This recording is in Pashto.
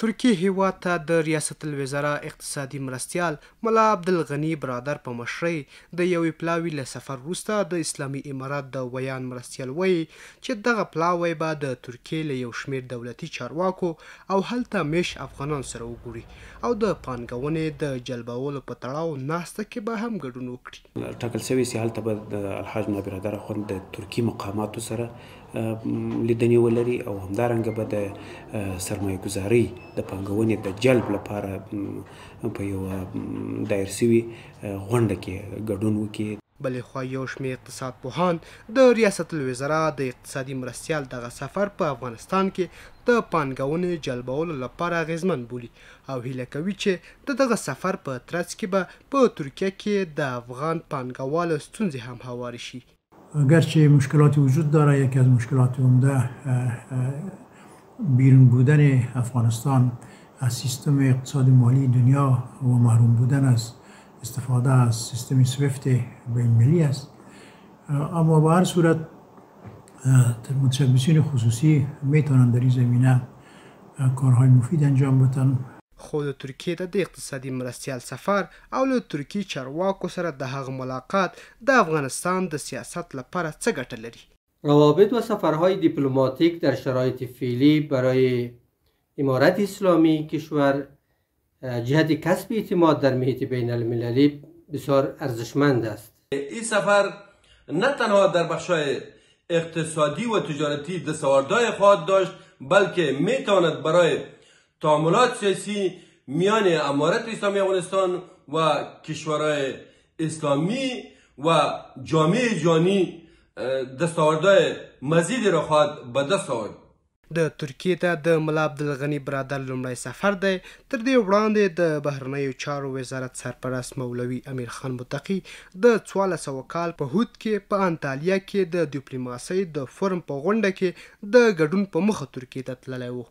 ترکیې هیواد ته د ریاست الوزرا اقتصادي مرستیال ملا عبدالغني برادر په مشرۍ د یوې پلاوي له سفر وروسته د اسلامي امارات د ویان مرستیال وایي چې دغه پلاوی به د ترکیې له یو شمېر دولتي چارواکو او هلته میش افغانان سره وګوري او د پانګونې د جلبولو په تړاو ناسته کې به هم ګډون وکړي. ټاکل شوی چې هلته به د الحاج ملا برادر اخوند د ترکي مقاماتو سره لیدنې ولري او همدارنګه به د سرمایه ګزارۍ د پانګونې د جلب لپاره په یوه دایر شوي غونډه کې ګډون وکړي. بلې خوا یو شمېر اقتصاد پوهان د ریاست الوزرا د اقتصادي مرستیال دغه سفر په افغانستان کې د پانګونې جلبولو لپاره اغیزمن بولي او هیله کوي چې د دغه سفر په ترڅ کې به په ترکیه کې د افغان پانګوالو ستونزې هم هوارې شي. اگرچه مشکلاتی وجود داره، یکی از مشکلات عمده بیرون بودن افغانستان از سیستم اقتصاد مالی دنیا و محروم بودن از استفاده از سیستم سویفت بین المللی است، اما به هر صورت متشبثین خصوصی میتونن در این زمینه کارهای مفید انجام بدن. خو د ترکیې ته د اقتصادي مرستیال سفر او له ترکي چارواکو سره د هغه ملاقات د افغانستان د سیاست لپاره څه ګټه لري؟ روابط و سفرهای دیپلماتیک در شرایط فعلی برای امارت اسلامی کشور جهت کسب اعتماد در محیط بین المللی بسیار ارزشمند است. این سفر نه تنها در بخش‌های اقتصادی و تجارتی دستاوردهای خواهد داشت، بلکه میتواند برای تعاملات سیاسی میان امارت اسلامی افغانستان و کشورهای اسلامی و جامعه جهانی دستاوردهای مزیدی را خواهد به دست آورد. د ترکیې ته د ملا عبدالغني برادر لومړی سفر دی. تر دې وړاندې د بهرنیو چارو وزارت سرپرست مولوي امیر خان متقي د 1400 کال په هود کې په انطالیا کې د ډیپلوماسۍ د فورم په غونډه کې د ګډون په مخه ترکیې ته تللی و.